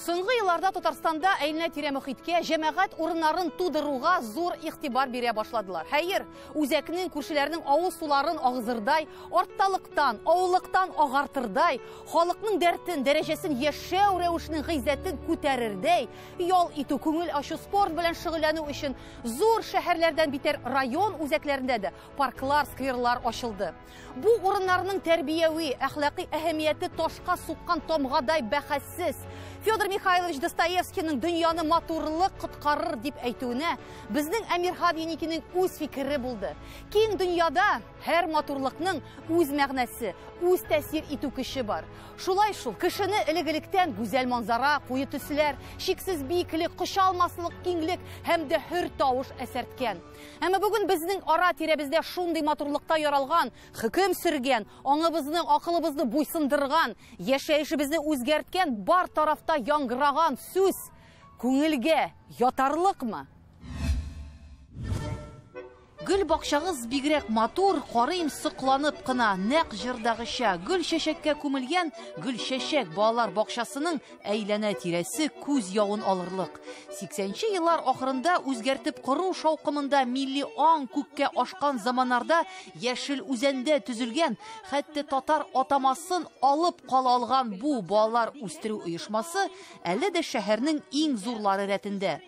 Соңгы елларда Татарстанда әйләнә тирә мөхиткә җәмәгать урыннарын тудыруга зур игътибар бирә башладылар. Хәер, үзәкнең күршеләрнең авыз суларын агызырдай, артталыктан, авыллыктан агартырдай, халыкның дәртен, дәрәҗәсен яшәү рәвешенең гыйззәтен күтәрердәй, ял итү, күңел ачу, спорт белән шөгыльләнү өчен зур шәһәрләрдән битәр район үзәкләрендә дә парклар, скверлар ачылды. Бу урыннарның тәрбияви, әхлакый әһәмияте ташка суккан тамгадай бәхәссез. Федор Михайлович Достоевскийның дөньяны матурлык коткарыр дип әйтүенә безнең Әмирхан Еникинең үз фикере булды. Киң дөньяда һәр матурлыкның үз мәгънәсе, үз тәэсир итү көче бар. Шулай шул, кешене элек-электән гүзәл манзара, куе төсләр, шиксез биеклек, коша алмаслык киңлек һәм дә хөр тавыш әсәрткән. Әмма бүген безнең ара-тирәбездә шундый матурлыкта яралган, хөкем сөргән, аңыбызны, акылыбызны буйсындырган, яшәешебезне үзгәрткән бар тарафта яңгыраган сүз күңелгә ятарлыкмы? Гүл бакчагыз бигрәк матур, карыйм сокланып кына, нәкъ җырдагыча, гүл чәчәккә күмелгән гүл чәчәк балалар бакчасының әйләнә тирәсе күз явын алырлык. 80нче еллар ахырында үзгәртеп кору шаукымында милли аң күккә ашкан заманнарда яшел үзәндә түзелгән, хәтта татар атамасын алып кала алган бу балалар үстерү оешмасы әле дә шәһәрнең иң зурлары рәтендә.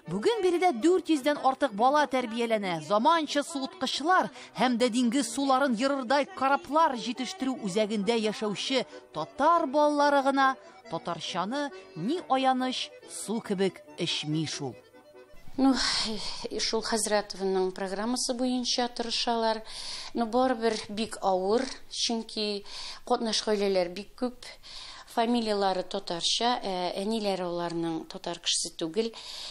Бүген биредә 400дән артык бала тәрбияләнә, заманча суыткычлар һәм дә диңгез суларын йырырдай кораблар җитештерү үзәгендә яшәүче татар балалары гына татарчаны ни аяныч су кебек эчми шул. Шул Хәзрәтовның программасы буенча тырышалар. Барыбер бик авыр, чөнки катнаш гаиләләр бик күп. Фамилиялары татарча, әниләре оларның татар кешесе түгел.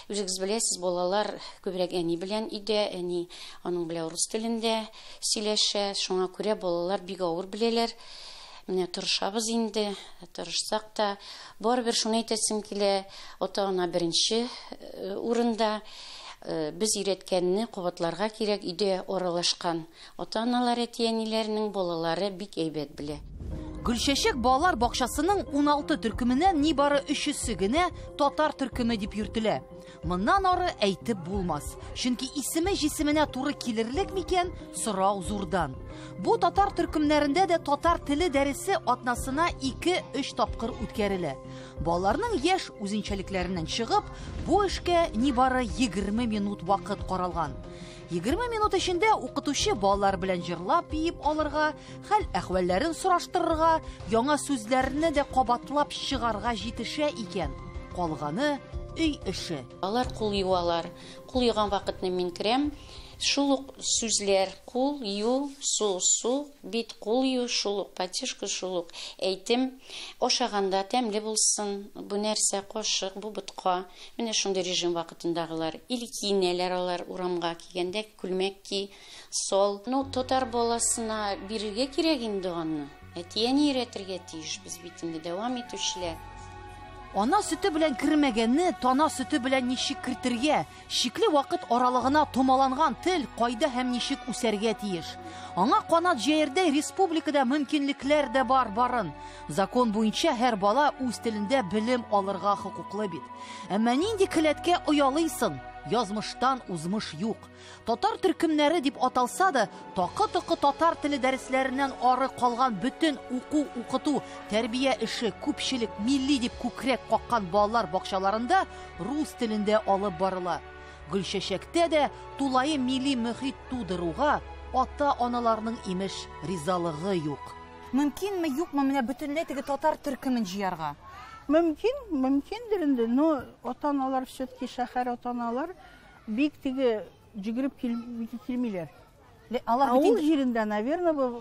Үзегез беләсез, балалар күбрәк әни белән өйдә, әни аның белән рус телендә сөйләшә. Шуңа күрә балалар бик авыр беләләр. Менә тырышабыз инде, тырышсак та, барыбер шуны әйтәсем килә, ата-ана беренче урында. Без өйрәткәнне кабатларга кирәк, өйдә аралашкан ата-аналар, әти-әниләрнең балалары бик әйбәт белә. Гөлчәчәк балалар бакчасының 16 төркеменнән нибары 3-се генә татар төркеме дип йөртелә. Моннан ары әйтеп булмас. Чөнки исеме җисеменә туры килерлек микән, сорау зурдан. Бу татар төркемнәрендә дә татар теле дәресе атнасына 2-3 тапкыр үткәрелә. Балаларның яшь үзенчәлекләреннән чыгып, бу эшкә нибары 20 минут вакыт каралган. 20 минут эчендә укытучы балалар белән җырлап биеп алырга, хәл-әхвәлләрен сораштырырга, яңа сүзләрне дә кабатлап чыгарга җитешә икән. Калганы өй эше. Алар кул юалар. Кул юган вакытны мин керәм. Шул ук сүзләр, кул ю, су, бит кул ю, шул ук патишка, шул ук әйтем, ашаганда тәмле булсын, бу нәрсә кашык, бу бутка. Менә шундый режим вакытындагылар. Илкинәләр алар урамга кигәндә күлмәк ки, сол. Татар баласына бирергә кирәк инде аны. Әтиәне өйрәтергә тиеш, без бит инде дәвам итүчеләр. Ана сөте белән кермәгәнне тана сөте белән ничек кертергә, шикле вакыт аралыгына томаланган тел кайда һәм ничек үсәргә тиеш. Аңа канат җәердәй республикада мөмкинлекләр дә барын. Закон буенча һәр бала үз телендә белем алырга хокуклы бит. Әмма нинди келәткә оялыйсың? Язмыштан узмыш юк. Татар төркемнәре дип аталса да, такы-токы татар теле дәресләреннән ары калган бөтен укыту, тәрбия эше күпчелек милли дип күкрәк каккан балалар бакчаларында рус телендә алып барыла. Гөлчәчәктә дә тулай милли мөхит тудыруга ата-аналарның имеш ризалыгы юк. Мөмкинме, юкмы менә бөтенләй теге татар төркемен җыярга? Мөмкиндер инде, но ата-аналар все-таки шәһәр ата-аналар бик теге җигереп килмиләр. Авыл җирендә, наверное, бу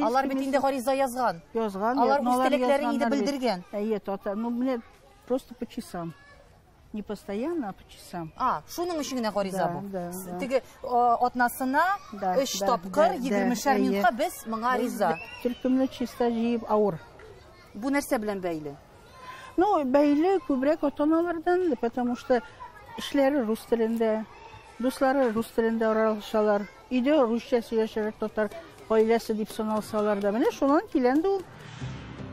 алар бит инде гариза язган. Алар үз теләкләрен инде белдергән. Менә просто по часам. Не постоянно, а по часам. Шуның өчен генә гариза бу. Теге атнасына 3 тапкыр 20 минутка без моңа риза. Төркемне чиста җыеп авыр. Бу нәрсә белән бәйле? Бәйле күбрәк ата-аналардан, потому что эшләре рус телендә, дуслары рус телендә аралашалар. Өйдә русча сөйләшәләр, татар гаиләсе дип саналсалар да. Менә шуннан киләнде ул.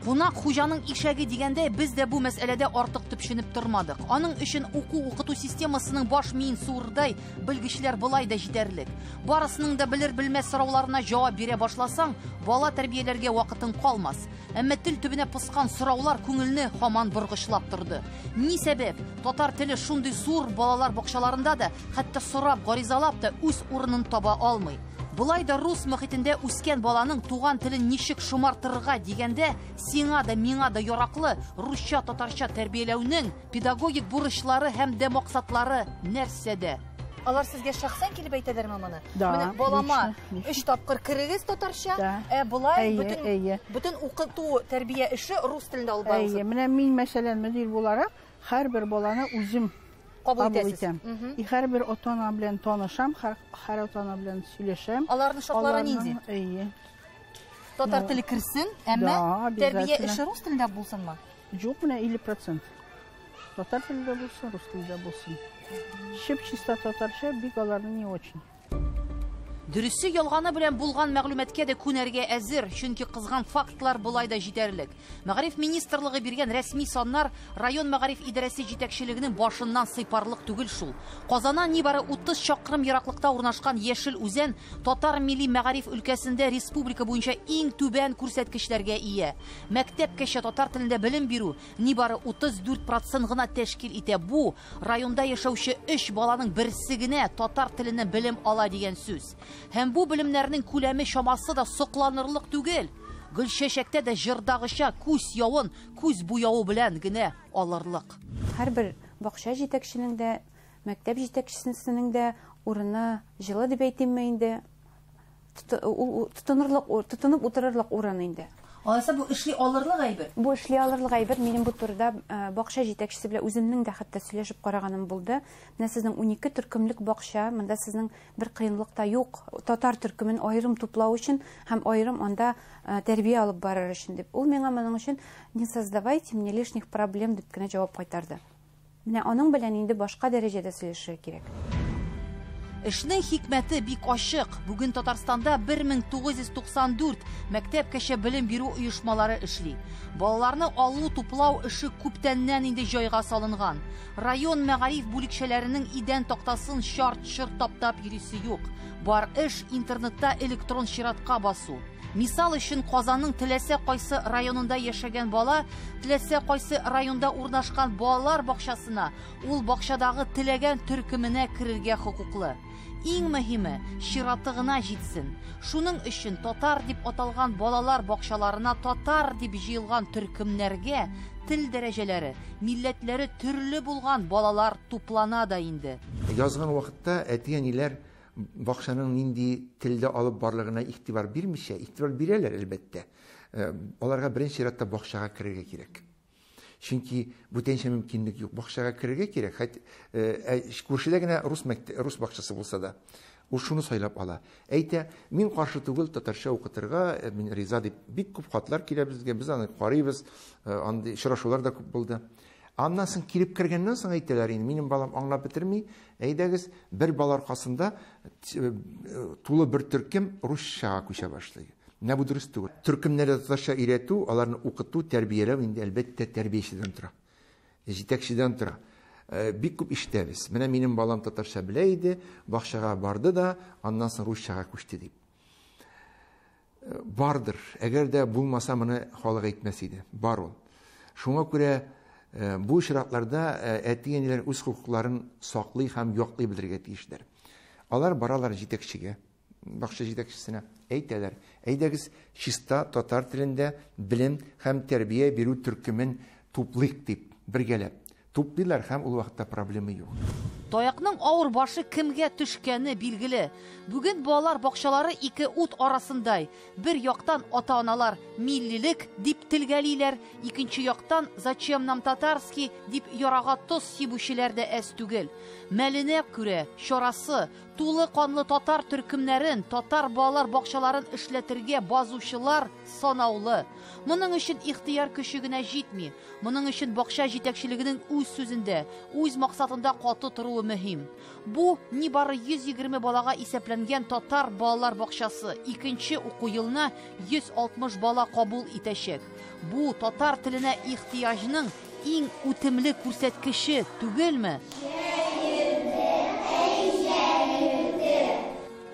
Кунак хуҗаның ишәге дигәндә, без дә бу мәсьәләдә артык төпченеп тормадык. Аның өчен уку-укыту системасының баш миен суырдай белгечләр булай да җитәрлек. Барысының да белер-белмәс сорауларына җавап бирә башласаң, бала тәрбияләргә вакытың калмас. Әмма тел төбенә пыскан сораулар күңелне һаман боргычлап торды. Ни сәбәп? Татар теле шундый зур балалар бакчаларында да, хәтта сорап, гаризалап та үз урынын таба алмый. Булай да рус мөхитендә үскән баланың туган телен ничек шомартырга дигәндә, сиңа да миңа да яраклы русча, татарча тәрбияләүнең педагогик бурычлары һәм дә максатлары нәрсәдә? Алар сезгә шәхсән килеп әйтәләрме моны? Менә балама 3 тапкыр кирегез татарча, булай бөтен укыту, тәрбия эше рус телендә алып барасыз. Менә мин мәсәлән мөдир буларак һәрбер баланы үзем кабул итәм. Һәрбер ата-ана белән танышам, һәр ата-ана белән сөйләшәм. Аларның шартлары нинди? Татар теле кирсен, әмма тәрбия эше рус телендә булсынмы? Юк, менә 50%. Татар телендә булсын, рус телендә булсын. Чисто татарча бик аларны не очень. Дөресе ялганы белән булган мәгълүматкә дә күнәргә әзер, чөнки кызган фактлар булай да җитәрлек. Мәгариф министрлыгы биргән рәсми саннар район мәгариф идарәсе җитәкчелегенең башыннан сыйпарлык түгел шул. Казаннан нибары 30 чакрым ераклыкта урнашкан Яшел Үзән татар милли мәгариф өлкәсендә республика буенча иң түбән күрсәткечләргә ия. Мәктәпкәчә татар телендә белем бирү нибары 34% гына тәшкил итә. Бу районда яшәүче 3 баланың берсе генә татар теленә белем ала дигән сүз. Һәм бу белемнәрнең күләме чамасы да сокланырлык түгел. Гөлчәчәктә дә җырдагыча күз явын, күз буявы белән генә алырлык. Һәрбер бакча җитәкчесенең дә, мәктәп җитәкчесенең дә урыны җылы дип әйтимме инде, тотынып утырырлык урыны инде. Алайса бу эшли алырлык әйбер. Бу эшли алырлык әйбер. Минем бу турыда бакча җитәкчесе белән үземнең дә хәтта сөйләшеп караганым булды. Менә сезнең 12 төркемлек бакча, монда сезнең бер кыенлык та юк. Татар төркемен аерым туплау өчен һәм аерым анда тәрбия алып барыр өчен дип. Ул миңа моның өчен не создавайте мне лишних проблем дип кенә җавап кайтарды. Менә аның белән инде башка дәрәҗәдә сөйләшергә кирәк. Эшнең хикмәте бик ачык. Бүген Татарстанда 1994 мәктәпкәчә белем бирү оешмалары эшли. Балаларны алу, туплау эше күптәннән инде җайга салынган. Район мәгариф бүлекчәләренең идән тактасын шарт-шырт таптап йөрисе юк. Бар эш интернетта электрон чиратка басу. Мисал өчен Казанның теләсә кайсы районында яшәгән бала, теләсә кайсы районда урнашкан балалар бакчасына, ул бакчадагы теләгән төркеменә керергә хокуклы. Иң мөһиме, чираты гына җитсен. Шуның өчен татар дип аталган балалар бакчаларына татар дип җыелган төркемнәргә тел дәрәҗәләре, милләтләре төрле булган балалар туплана да инде. Язган вакытта әти-әниләр бакчаның нинди телдә алып барлыгына игътибар бирмичә, игътибар бирәләр әлбәттә. Аларга беренче чиратта бакчага керергә кирәк. Чөнки бүтәнчә мөмкинлек юк. Бакчага керергә кирәк. Күршедә генә рус бакчасы булса да, ул шуны сайлап ала. Әйтә, мин каршы түгел татарча укытырга, мин риза дип бик күп хатлар килә безгә, без аны карыйбыз, андый очрашулар да күп булды. Аннан соң килеп кергәннән соң әйтәләр инде, минем балам аңлап бетерми, әйдәгез бер бала аркасында тулы бер төркем русчага күчә башлый. Менә бу дөрес түгел. Төркемнәрдә татарча өйрәтү, аларны укыту, тәрбияләү инде әлбәттә тәрбиячедән тора. Җитәкчедән тора. Бик күп ишетәбез. Менә минем балам татарча белә иде, бакчага барды да, аннан соң русчага күчте дип. Бардыр. Әгәр дә булмаса, моны халык әйтмәс иде. Бар ул. Шуңа күрә бу шартларда әти-әниләр үз хукукларын саклый һәм яклый белергә тиешләр. Алар баралар җитәкчегә, бакча җитәкчесенә, әйтәләр, әйдәгез чиста татар телендә белем һәм тәрбия бирү төркемен туплыйк дип бергәләп. Туплыйлар һәм ул вакытта проблема юк. Таякның авыр башы кемгә төшкәне билгеле. Бүген балалар бакчалары ике ут арасындай. Бер яктан ата-аналар миллилек дип телгәлиләр, икенче яктан зачем нам татарский дип ярага тоз сибүчеләр дә әз түгел. Мәленә күрә, чарасы тулы канлы татар төркемнәрен, татар балалар бакчаларын эшләтергә базучылар санаулы. Моның өчен ихтияр көче генә җитми. Моның өчен бакча җитәкчелегенең үз үз сүзендә, үз максатында каты торуы мөһим. Бу нибары 120 балага исәпләнгән татар балалар бакчасы 2нче уку елына 160 бала кабул итәчәк. Бу татар теленә ихтияҗның иң үтемле күрсәткече түгелме?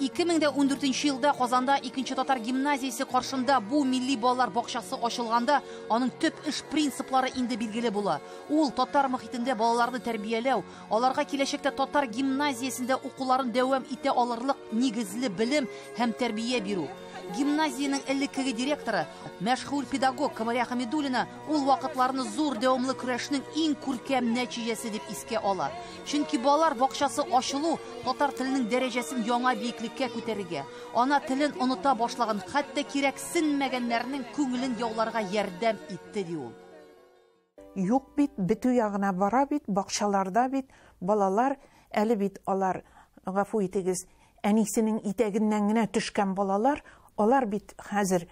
2014 елда Казанда 2нче татар гимназиясе каршында бу милли балалар бакчасы ачылганда, аның төп эш принциплары инде билгеле була. Ул татар мөхитендә балаларны тәрбияләү, аларга киләчәктә татар гимназиясендә укуларын дәвам итә алырлык нигезле белем һәм тәрбия бирү. Гимназияның элеккеге директоры, мәшһүр педагог Камалия Хамидуллина ул вакытларны зур дәвамлы көрәшнең иң күркәм нәтиҗәсе дип искә ала. Чөнки балалар бакчасы ачылу татар теленең дәрәҗәсен яңа биеклеккә күтәрергә, ана телен оныта башлаган, хәтта кирәксенмәгәннәрнең күңелен яуларга ярдәм итте ди ул. Юк бит, битү ягына бара бит, бакчаларда бит, балалар, әле бит алар, гафу итегез, әнисенең итәгеннән генә төшкән балалар, алар бит хәзер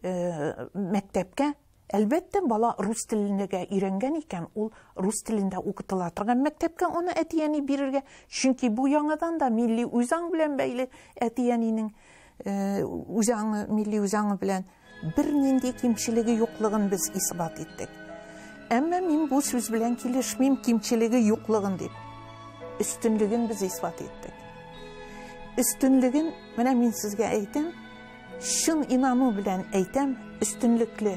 мәктәпкә, әлбәттә бала рус телендә өйрәнгән икән, ул рус телендә укытыла торган мәктәпкә аны әтияни бирергә, чөнки бу яңадан да милли үзаң белән бәйле әтиянинең милли үзаңы белән бер нинди кимчелеге юклыгын без исбат иттек. Әмма мин бу сүз белән килешмим, кимчелеге юклыгын дип. Өстенлеген біз исбат иттек. Өстенлеген, менә мин сезгә әйтәм, шын инану белән әйтәм, өстенлекле.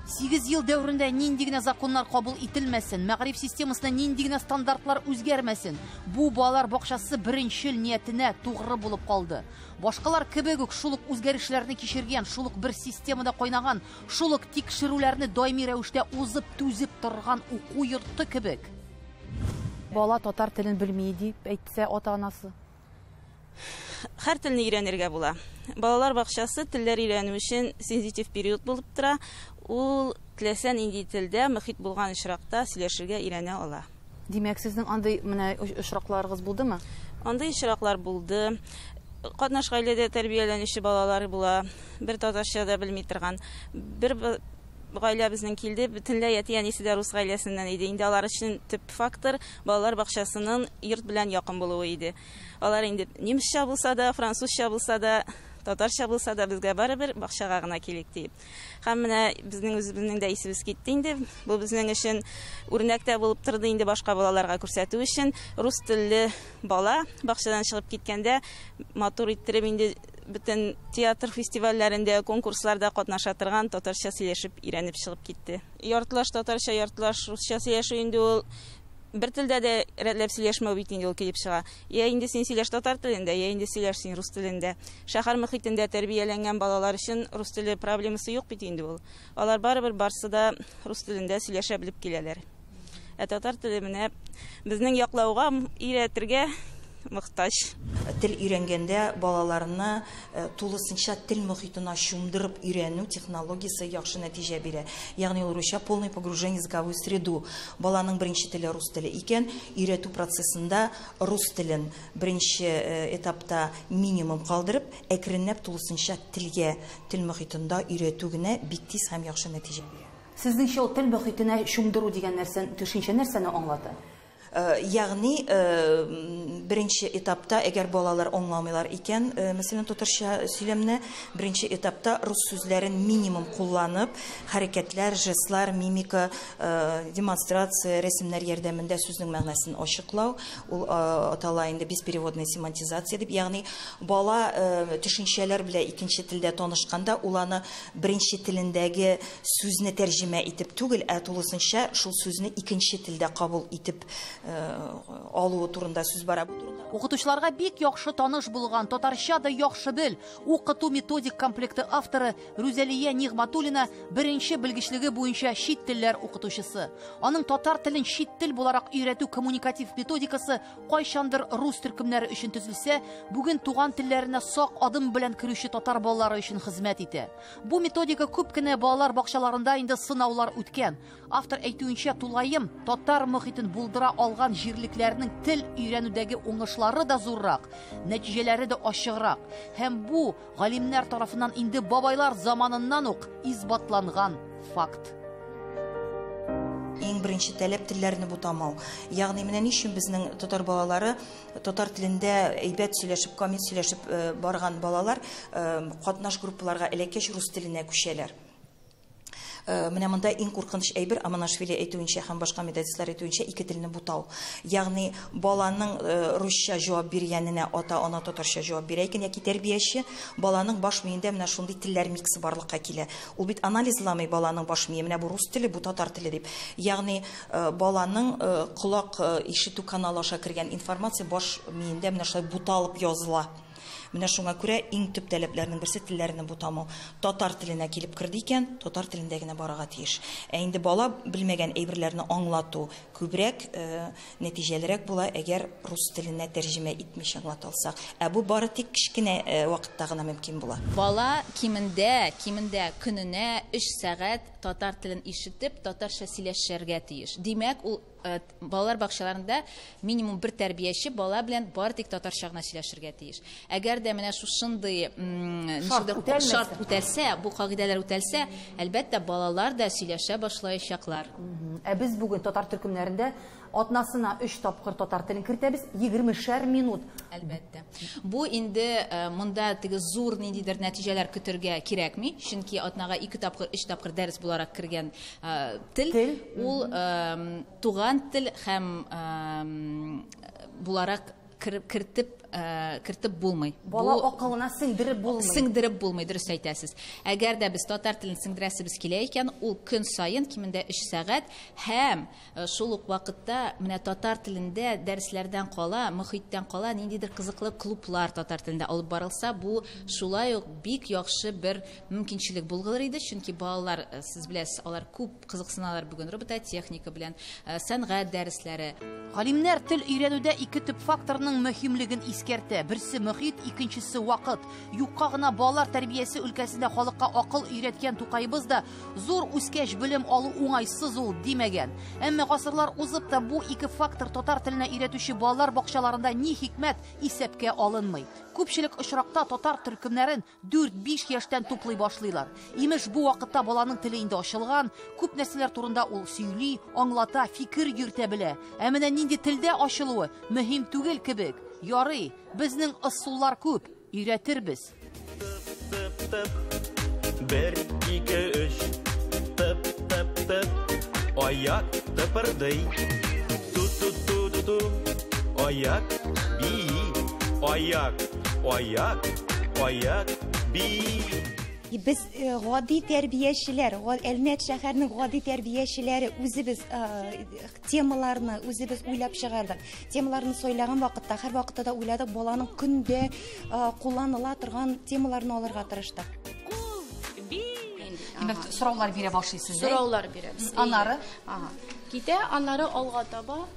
8 ел дәврендә нинди генә законнар кабул ителмәсен, мәгъриф системасына нинди генә стандартлар үзгәрмәсен, бу балалар бакчасы беренчел ниятенә тугры булып калды. Башкалар кебек үк шул ук үзгәрешләрне кичергән, шул ук бер системада кайнаган, шул ук тикшерүләрне даими рәвештә узып түзеп торган уку йорты кебек. Бала татар телен белми дип әйтсә ата-анасы. Һәр телне өйрәнергә була. Балалар бакчасы телләр өйрәнү өчен сенситив период булып тора. Ул теләсә нинди телдә мөхит булган очракта сөйләшергә өйрәнә ала. Димәк, сезнең андай менә очракларыгыз булдымы? Андай очраклар булды. Катнаш гаиләдә тәрбияләнүче балалар була. Бер татарча да белми торган. Бер гаилә безнең килде, бөтенләй әти-әнисе дә рус гаиләсеннән иде. Инде алар өчен төп фактор балалар бакчасының йорт белән якын булуы иде. Алар инде немецчә булса да, французча булса да, татарча булса да безгә барыбер бакчага гына килик дип. Һәм менә безнең үзебезнең дә исебез китте инде. Бу безнең өчен үрнәктә булып торды инде башка балаларга күрсәтү өчен. Рус телле бала бакчадан чыгып киткәндә матур иттереп инде бөтен театр фестивальләрендә, конкурсларда катнаша торган, татарча сөйләшеп өйрәнеп чыгып китте. Яртылаш татарча, яртылаш русча сөйләшү инде ул бер телдә дә рәтләп сөйләшмәү бит инде ул килеп чыга. Я инде син сөйләш татар телендә, я инде сөйләш син рус телендә. Шәһәр мөхитендә тәрбияләнгән балалар өчен рус теле проблемасы юк бит инде ул. Алар барыбер барсы да рус телендә сөйләшә белеп киләләр. Татар теле менә безнең яклауга, өйрәтергә мохтаҗ. Тел өйрәнгәндә балаларны тулысынча тел мөхитенә чумдырып өйрәнү технологиясе яхшы нәтиҗә бирә. Ягъни ул русча полный погружение в языковую среду. Баланың беренче теле рус теле икән, өйрәтү процессында рус телен беренче этапта минимум калдырып, әкренләп тулысынча телгә, тел мөхитендә өйрәтү генә бик тиз һәм яхшы нәтиҗә бирә. Сезнеңчә ул тел мөхитенә чумдыру дигән нәрсәне, төшенчә нәрсәне аңлата? Ягъни беренче этапта әгәр балалар аңламыйлар икән, мәсәлән татарча сөйләмне беренче этапта рус сүзләрен минимум кулланып, хәрәкәтләр, жестлар, мимика, демонстрация, рәсемнәр ярдәмендә сүзнең мәгънәсен ачыклау, ул атала инде беспереводная семантизация дип, ягъни бала төшенчәләр белән икенче телдә танышканда, ул аны беренче телендәге сүзне тәрҗемә итеп түгел, тулысынча шул сүзне икенче телдә кабул итеп алуы турында сүз бара. Укытучыларга бик яхшы таныш булган, татарча да яхшы бел, укыту методик комплекты авторы Рүзәлия Нигъматуллина беренче белгечлеге буенча чит телләр укытучысы. Аның татар телен чит тел буларак өйрәтү коммуникатив методикасы кайчандыр рус төркемнәре өчен төзелсә, бүген туган телләренә сак адым белән керүче татар балалары өчен хезмәт итә. Бу методика күп кенә балалар бакчаларында инде сынаулар үткән. Автор әйтүенчә, тулаем татар мөхитен булдыра алган җирлекләрнең тел өйрәнүдәге уңышлары да зуррак, нәтиҗәләре дә ачыграк. Һәм бу галимнәр тарафыннан инде бабайлар заманыннан ук исбатланган факт. иң беренче таләп телләрне бутамау. Ягъни менә ничек безнең татар балалары татар телендә әйбәт сөйләшеп, камил сөйләшеп барган балалар катнаш группаларга элеккәч рус теленә күчәләр. Менә монда иң куркыныч әйбер Аманашвили әйтүенчә һәм башка методистлар әйтүенчә ике телне бутау. Ягъни баланың русча җавап биргәненә ата-ана татарча җавап бирә икән, яки тәрбияче баланың баш миендә менә шундый телләр миксы барлыкка килә. Ул бит анализламый баланың баш мие, менә бу рус теле, бу татар теле дип. Ягъни баланың колак ишетү каналы аша кергән информация баш миендә менә шулай буталып языла. Менә шуңа күрә иң төп таләпләрнең берсе телләрне бутамау. Татар теленә килеп кирде икән, татар телендә генә барырга тиеш. Инде бала белмәгән әйберләрне аңлату күбрәк нәтиҗәлерәк була, әгәр рус теленә тәрҗемә итмичә аңлатылса. Бу бары тик кичкенә вакытта гына мөмкин була. Бала кимендә көненә 3 сәгать татар телен ишетеп, татарча сөйләшергә тиеш. Димәк, ул балалар бакчаларында минимум бер тәрбияче бала белән бары тик татарча гына сөйләшергә тиеш. Әгәр дә менә шушындый шарт үтәлсә, бу кагыйдәләр үтәлсә, әлбәттә балалар да сөйләшә башлаячаклар. Без бүген татар төркемнәрендә атнасына 3 тапкыр татар телен кертәбез, 20 минут. Әлбәттә. Бу инде монда теге зур ниндидер нәтиҗәләр көтәргә кирәкми, чөнки атнага 2 тапкыр, 3 тапкыр дәрес буларак кергән тел, ул туган тел һәм буларак кертеп булмый. Бала акылына сеңдереп булмый. Сеңдереп булмый, дөрес әйтәсез. Әгәр дә без татар телен сеңдерәсебез килә икән, ул көн сайын кимендә 3 сәгать һәм шул ук вакытта менә татар телендә дәресләрдән кала, мөхиттән кала ниндидер кызыклы клублар татар телендә алып барылса, бу шулай ук бик яхшы бер мөмкинчелек булгылыр иде, чөнки балалар, сез беләсез, алар күп кызыксыналар бүген робототехника белән, сәнгать дәресләре. Галимнәр тел өйрәнүдә ике төп факторның мөһимлеген искәртә. Берсе мөхит, икенчесе вакыт. Юкка гына балалар тәрбиясе өлкәсендә халыкка акыл өйрәткән Тукайбыз да зур үскәч белем алу уңайсыз ул димәгән. Әмма гасырлар узып та бу ике фактор татар теленә өйрәтүче балалар бакчаларында ни хикмәт исәпкә алынмый. Күпчелек очракта татар төркемнәрен 4-5 яшьтән туплый башлыйлар. Имеш бу вакытта баланың теле инде ачылган, күп нәрсәләр турында ул сөйли, аңлата, фикер йөртә белә. Ә менә нинди телдә ачылуы мөһим түгел кебек. Ярый, безнең ысуллар күп, өйрәтербез. Бер, ике, өч, тып, аяк тыпырдый, ту, аяк, би, аяк, би. Biz гади тәрбиячеләр, Әлмәт шәһәренең гади тәрбиячеләре үзебез темаларны үзебез уйлап чыгардык. Темаларны сайлаган вакытта, һәр вакытта да уйладык, баланың көндә кулланыла торган темаларны алырга тырыштык. Сораулар бирә башлыйсыз. Сораулар бирәбез. Аннары? Китә, аннары алга таба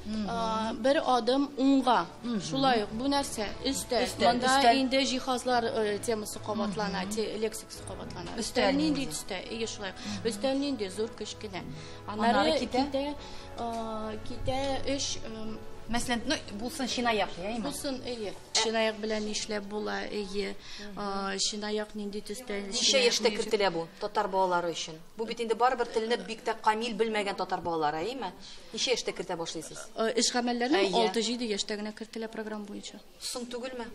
бер адым уңга. Шулай ук бу нәрсә өстә. Монда инде җиһазлар темасы кабатлана, лексикасы кабатлана. Өстәл нинди төстә? Иге шулай. Өстәл нинди зур кечкенә. Аннары китә 3 Мәсәлән, булсын шинаяк, яймы? Булсын, шинаяк белән эшләп була, шинаяк нинди төстә. Ничә яшьтә кертелә бу татар балалары өчен? Бу бит инде барыбер телене бик тә камил белмәгән татар балалары, әйме? Ничә яшьтә кертә башлыйсыз? Эш гамәлләрне 6-7 яшьтә генә кертелә программа буенча. Соң түгелме?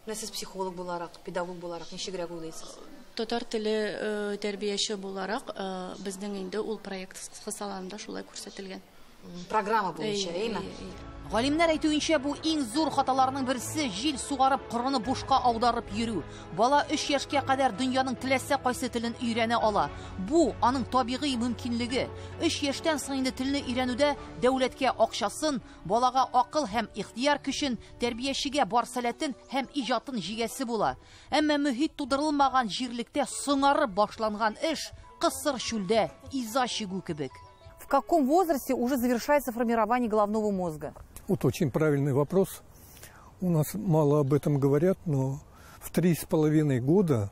Сез психолог буларак, педагог буларак ничегрәк уйлыйсыз? Татар теле тәрбияче буларак безнең инде ул проект кысаларында шулай күрсәтелгән. Программа буенча, әйме? Галимнәр әйтүенчә, бу иң зур хаталарның берсе җил сугарып корыны бушка аударып йөрү. Бала 3 яшькә кадәр дөньяның теләсә кайсы телен өйрәнә ала. Бу аның табигый мөмкинлеге. 3 яшьтән соң инде телне өйрәнүдә дәүләткә акчасын, балага акыл һәм ихтияр көчен, тәрбиячегә бар сәләтен һәм иҗатын җигәсе була. Әмма мөхит тудырылмаган җирлектә соңарып башланган эш кысыр чүлдә иза чигү кебек. В каком возрасте уже завершается формирование головного мозга? Вот очень правильный вопрос. У нас мало об этом говорят, но в 3,5 года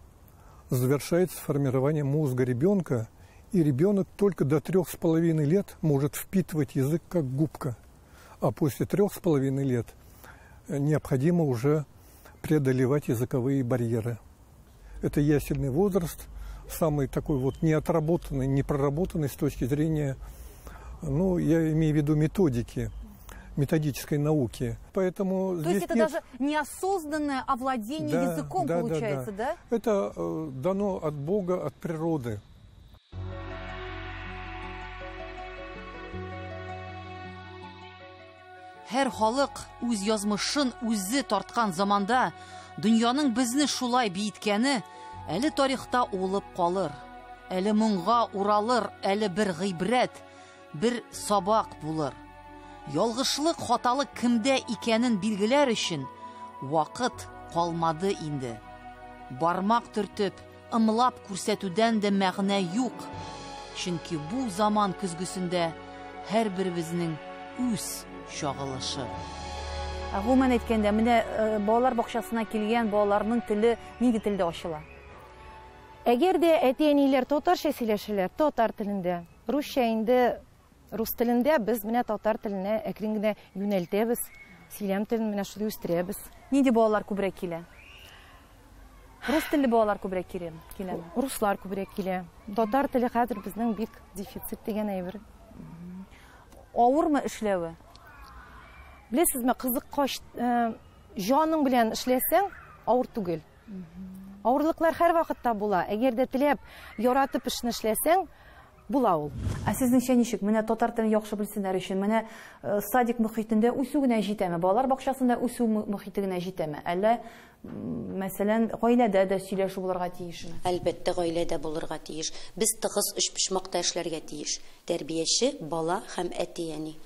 завершается формирование мозга ребенка, и ребенок только до 3,5 лет может впитывать язык как губка. А после 3,5 лет необходимо уже преодолевать языковые барьеры. Это ясельный возраст, самый такой вот неотработанный, непроработанный с точки зрения Ну, я имею в виду методики, методической науки. Поэтому то есть это даже неосознанное овладение языком получается, да? Это дано от Бога, от природы. Һәр халык үз язмышын үзе тарткан заманда дөньяның безне шулай биеткәне әле тарихта улып калыр, әле моңга уралыр, әле бер гыйбрәт, бер сабак булыр. Ялгышлык, хаталык кемдә икәнен билгеләр өчен вакыт калмады инде. Бармак төртеп, ымлап күрсәтүдән дә мәгънә юк. Чөнки бу заман көзгесендә һәр беребезнең үз шагылышы. Гомумән әйткәндә, менә балалар бакчасына килгән балаларның теле нинди телдә ачыла? Әгәр дә әти-әниләр татарча сөйләшәләр, татар телендә, русча инде рус телендә, без менә татар теленә әкрен генә юнәлтәбез, сөйләм телен менә шуны үстерәбез. Нинди балалар күбрәк килә? Рус телле балалар күбрәк киләме? Руслар күбрәк килә. Татар теле хәзер безнең бик дефицит дигән әйбер. Авырмы эшләве? Беләсезме, кызыккач җаның белән эшләсәң, авыр түгел. Авырлыклар һәр вакытта була. Әгәр дә теләп, яратып эшне эшләсәң, була ул. Ә сезнеңчә ничек? Менә татар телен яхшы белсеннәр өчен, менә садик мөхитендә үсү генә җитәме? Балалар бакчасында үсү мөхите генә җитәме? Әллә, мәсәлән, гаиләдә дә сөйләшү булырга тиешме? Әлбәттә, гаиләдә булырга тиеш. Без тыгыз эш пешмакта эшләргә тиеш. Тәрбияче, бала һәм әти-әни.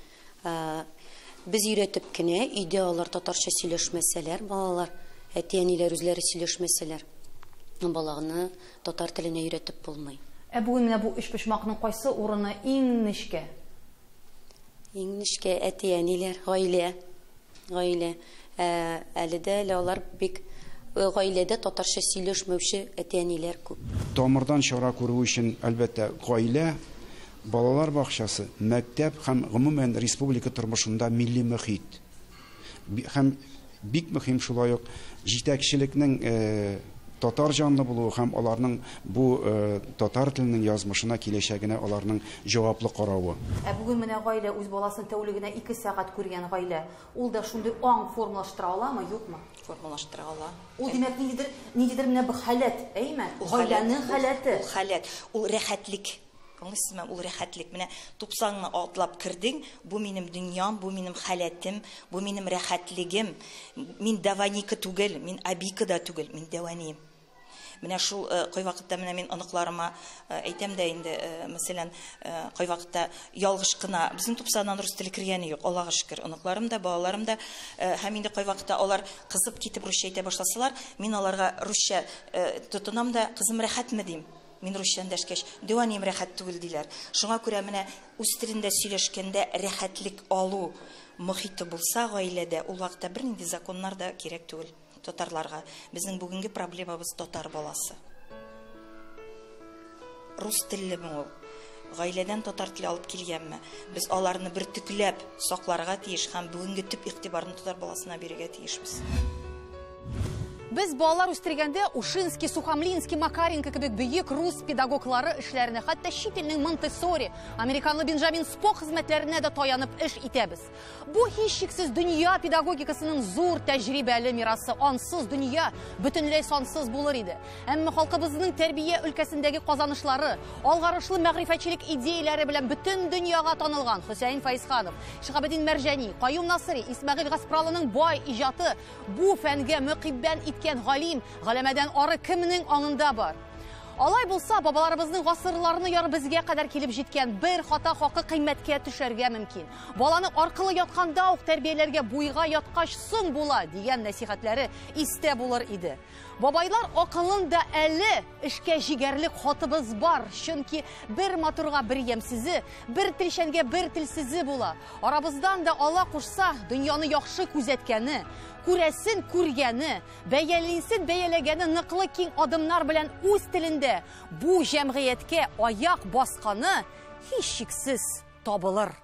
Без өйрәтеп кенә өйдә алар татарча сөйләшмәсәләр, балалар, әти-әниләр үзләре сөйләшмәсәләр, баланы татар теленә өйрәтеп булмый. Ә бүген менә бу эш пешмакның кайсы урыны иң нечкә? Иң нечкә әти-әниләр, гаилә. Әле дә алар бик гаиләдә татарча сөйләшмәүче әти-әниләр күп. Тамырдан чара күрү өчен әлбәттә гаилә, балалар бакчасы, мәктәп һәм гомумән республика тормышында милли мөхит. Һәм бик мөһим шулай ук җитәкчелекнең татар җанлы булуы һәм аларның бу татар теленең язмышына киләчәгенә аларның җаваплы каравы. Ә бүген менә гаилә үз баласын тәүлегенә 2 сәгать күргән гаилә, ул да шундый аң формалаштыра аламы, юкмы? Формалаштыра ала. Ул димәк ниндидер менә бу халәт, әйме? Гаиләнең халәте. Ул халәт, ул рәхәтлек. Аңлыйсызмы, ул рәхәтлек. Менә тупсаңны атлап кирдең, бу минем дөньям, бу минем халәтем, бу минем рәхәтлегем. Мин даваника түгел, мин абика да түгел, мин даваним. Менә шул кай вакытта менә мин аныкларыма әйтәм дә инде, мәсәлән, кай вакытта ялгыш кына безнең тупсадан рус теле кергәне юк, Аллага шөкер. Аныкларым да, балаларым да, һәм инде кай вакытта алар кызып китеп русча әйтә башласалар, мин аларга русча тотынам да, кызым рәхәтме дим. Мин русча эндәшкәч, диваним рәхәт түгел диләр. Шуңа күрә менә үз телендә сөйләшкәндә рәхәтлек алу мөхите булса гаиләдә, ул вакытта бернинди законнар да кирәк түгел татарларга. Безнең бүгенге проблемабыз татар баласы. Рус теллеме ул? Гаиләдән татар теле алып килгәнме? Без аларны бер төкләп сакларга тиеш һәм бүгенге төп игътибарны татар баласына бирергә тиешбез. Без балалар үстергәндә Ушинский, Сухомлинский, Макаренко кебек бөек рус педагоглары эшләренә, хәтта чит илнең Монтессори, американлы Бенджамин Спок хезмәтләренә дә таянып эш итәбез. Бу һичшиксез дөнья педагогикасының зур тәҗрибәле мирасы, ансыз дөнья, бөтенләй сансыз булыр иде. Әмма халкыбызның тәрбия өлкәсендәге казанышлары, алгарышлы мәгърифәтчелек идеяләре белән бөтен дөньяга танылган Хөсәин Файзханов, Шиһабеддин Мәрҗани, Каюм Насыри, Исмәгыйль Гаспралының бай иҗаты бу фәнгә мөкиббән галим, галәмәдән ары кемнең аңында бар. Алай булса, бабаларыбызның гасырларны яры безгә кадәр килеп җиткән бер хата хакы кыйммәткә төшәргә мөмкин. Баланы аркылы ятканда ук тәрбияләргә буйга яткач соң була дигән нәсихәтләре истә булыр иде. Бабайлар акылын да әле эшкә җигәрлек хатыбыз бар, чөнки бер матурга бер ямсизе, бер телшәнгә бер телсизе була. Арабыздан да Алла кушса, дөньяны яхшы күзәткәне, күрәсен күргәне, бәялинсен бәяләгәне ныклы киң адымнар белән үз телендә бу җәмгыятькә аяк басканы һичшиксез табылыр.